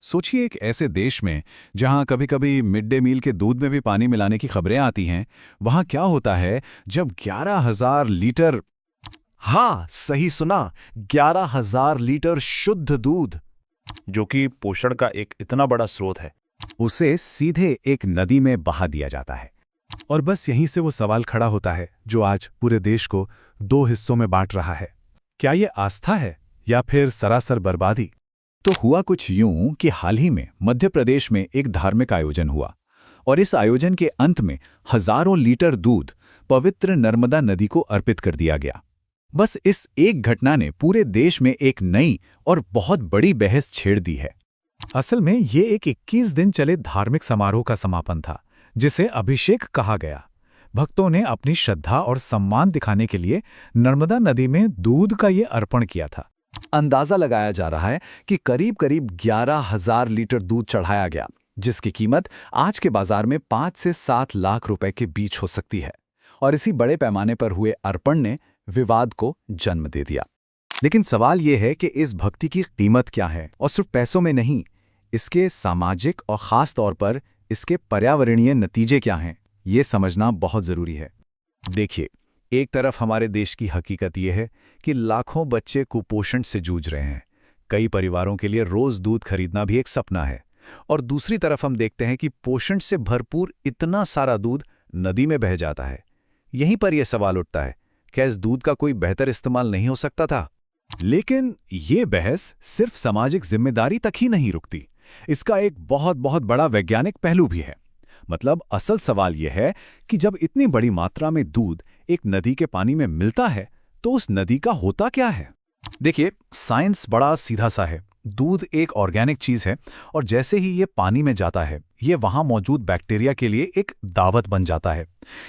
सोचिए एक ऐसे देश में जहां कभी-कभी मिड डे मील के दूध में भी पानी मिलाने की खबरें आती हैं। वहां क्या होता है जब 11,000 लीटर। हाँ, सही सुना। 11,000 लीटर शुद्ध दूध, जो कि पोषण का एक इतना बड़ा स्रोत है। उसे सीधे एक नदी में बहा दिया जाता है। और बस यहीं से वो सवाल खड़ा होता है जो आज पूरे देश को दो हिस्सों में बांट रहा है। क्या ये आस्था है या फिर सरासर बर्बादी? तो हुआ कुछ यूं कि हाल ही में मध्य प्रदेश में एक धार्मिक आयोजन हुआ और इस आयोजन के अंत में हजारों लीटर दूध पवित्र नर्मदा नदी को अर्पित कर दिया गया। बस इस एक घटना ने पूरे देश में एक नई और बहुत बड़ी बहस छेड़ दी है। असल में ये एक 21 दिन चले धार्मिक समारोह का समापन था, जिसे अभिषेक कहा गया। भक्तों ने अपनी श्रद्धा और सम्मान दिखाने के लिए नर्मदा नदी में दूध का ये अर्पण किया था। अंदाजा लगाया जा रहा है कि करीब-करीब 11,000 लीटर दूध चढ़ाया गया, जिसकी कीमत आज के बाजार में 5 से 7 लाख रुपए के बीच हो सकती है। और इसी बड़े पैमाने पर हुए अर्पण ने विवाद को जन्म दे दिया। लेकिन सवाल यह है कि इस भक्ति की कीमत क्या है, और सिर्फ पैसों में नहीं, इसके सामाजिक और खास तौर पर इसके पर्यावरणीय नतीजे क्या हैं, ये समझना बहुत जरूरी है। देखिए, एक तरफ हमारे देश की हकीकत यह है कि लाखों बच्चे कुपोषण से जूझ रहे हैं। कई परिवारों के लिए रोज दूध खरीदना भी एक सपना है। और दूसरी तरफ हम देखते हैं कि पोषण से भरपूर इतना सारा दूध नदी में बह जाता है। यहीं पर यह सवाल उठता है, क्या इस दूध का कोई बेहतर इस्तेमाल नहीं हो सकता था? लेकिन ये बहस सिर्फ सामाजिक जिम्मेदारी तक ही नहीं रुकती। इसका एक बहुत बहुत बड़ा वैज्ञानिक पहलू भी है। मतलब असल सवाल यह है कि जब इतनी बड़ी मात्रा में दूध एक नदी के पानी में मिलता है तो उस नदी का होता क्या है। देखिए, साइंस बड़ा सीधा सा है। दूध एक ऑर्गेनिक चीज है और जैसे ही ये पानी में जाता है, ये वहां मौजूद बैक्टीरिया के लिए एक दावत बन जाता है।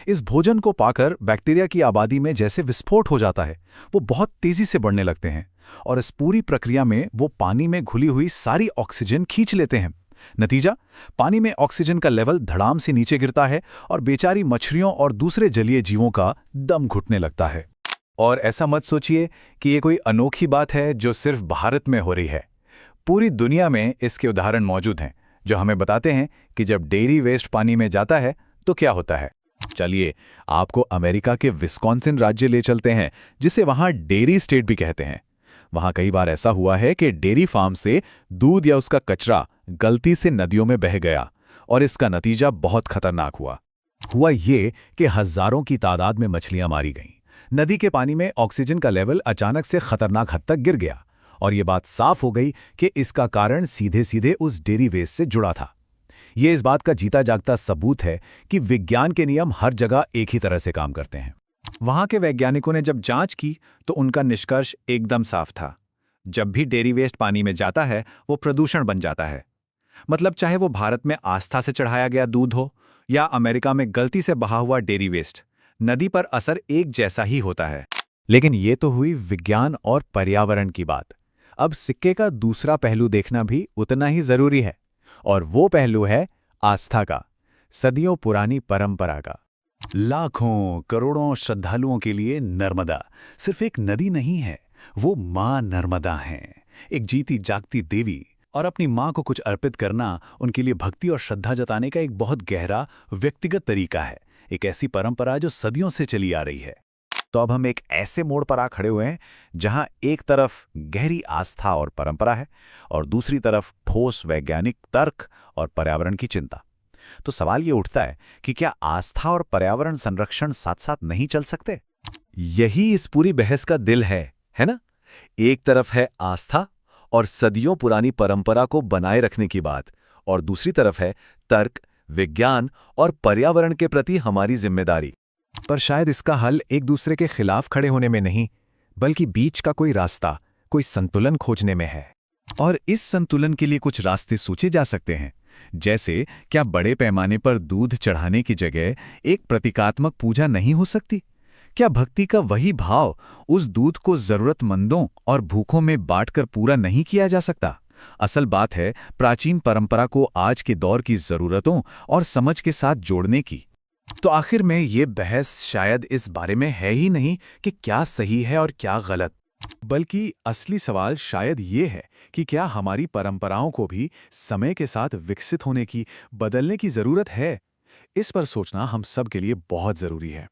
इस भोजन को पाकर बैक्टीरिया की आबादी में जैसे विस्फोट हो जाता है, वो बहुत तेजी से बढ़ने लगते हैं और इस पूरी प्रक्रिया में वो पानी में घुली हुई सारी ऑक्सीजन खींच लेते हैं। नतीजा, पानी में ऑक्सीजन का लेवल धड़ाम से नीचे गिरता है और बेचारी मछलियों और दूसरे जलीय जीवों का दम घुटने लगता है। और ऐसा मत सोचिए कि ये कोई अनोखी बात है जो सिर्फ भारत में हो रही है। पूरी दुनिया में इसके उदाहरण मौजूद हैं जो हमें बताते हैं कि जब डेयरी वेस्ट पानी में जाता है तो क्या होता है। चलिए, आपको अमेरिका के विस्कॉन्सिन राज्य ले चलते हैं, जिसे वहां डेयरी स्टेट भी कहते हैं। वहां कई बार ऐसा हुआ है कि डेयरी फार्म से दूध या उसका कचरा गलती से नदियों में बह गया और इसका नतीजा बहुत खतरनाक हुआ ये कि हजारों की तादाद में मछलियां मारी गईं। नदी के पानी में ऑक्सीजन का लेवल अचानक से खतरनाक हद तक गिर गया और ये बात साफ हो गई कि इसका कारण सीधे सीधे उस डेयरी वेस्ट से जुड़ा था। ये इस बात का जीता जागता सबूत है कि विज्ञान के नियम हर जगह एक ही तरह से काम करते हैं। वहां के वैज्ञानिकों ने जब जांच की तो उनका निष्कर्ष एकदम साफ था। जब भी डेयरी वेस्ट पानी में जाता है, वो प्रदूषण बन जाता है। मतलब चाहे वो भारत में आस्था से चढ़ाया गया दूध हो या अमेरिका में गलती से बहा हुआ डेयरी वेस्ट, नदी पर असर एक जैसा ही होता है। लेकिन ये तो हुई विज्ञान और पर्यावरण की बात। अब सिक्के का दूसरा पहलू देखना भी उतना ही जरूरी है, और वो पहलू है आस्था का, सदियों पुरानी परंपरा का। लाखों करोड़ों श्रद्धालुओं के लिए नर्मदा सिर्फ एक नदी नहीं है, वो मां नर्मदा है, एक जीती जागती देवी। और अपनी मां को कुछ अर्पित करना उनके लिए भक्ति और श्रद्धा जताने का एक बहुत गहरा व्यक्तिगत तरीका है, एक ऐसी परंपरा जो सदियों से चली आ रही है। तो अब हम एक ऐसे मोड़ पर आ खड़े हुए हैं जहां एक तरफ गहरी आस्था और परंपरा है और दूसरी तरफ ठोस वैज्ञानिक तर्क और पर्यावरण की चिंता। तो सवाल ये उठता है कि क्या आस्था और पर्यावरण संरक्षण साथ साथ नहीं चल सकते? यही इस पूरी बहस का दिल है ना? एक तरफ है आस्था और सदियों पुरानी परंपरा को बनाए रखने की बात, और दूसरी तरफ है तर्क, विज्ञान और पर्यावरण के प्रति हमारी जिम्मेदारी। पर शायद इसका हल एक दूसरे के खिलाफ खड़े होने में नहीं, बल्कि बीच का कोई रास्ता, कोई संतुलन खोजने में है। और इस संतुलन के लिए कुछ रास्ते सोचे जा सकते हैं। जैसे, क्या बड़े पैमाने पर दूध चढ़ाने की जगह एक प्रतीकात्मक पूजा नहीं हो सकती? क्या भक्ति का वही भाव उस दूध को जरूरतमंदों और भूखों में बांटकर पूरा नहीं किया जा सकता? असल बात है प्राचीन परंपरा को आज के दौर की जरूरतों और समझ के साथ जोड़ने की। तो आखिर में ये बहस शायद इस बारे में है ही नहीं कि क्या सही है और क्या गलत, बल्कि असली सवाल शायद ये है कि क्या हमारी परंपराओं को भी समय के साथ विकसित होने की, बदलने की जरूरत है? इस पर सोचना हम सब के लिए बहुत जरूरी है।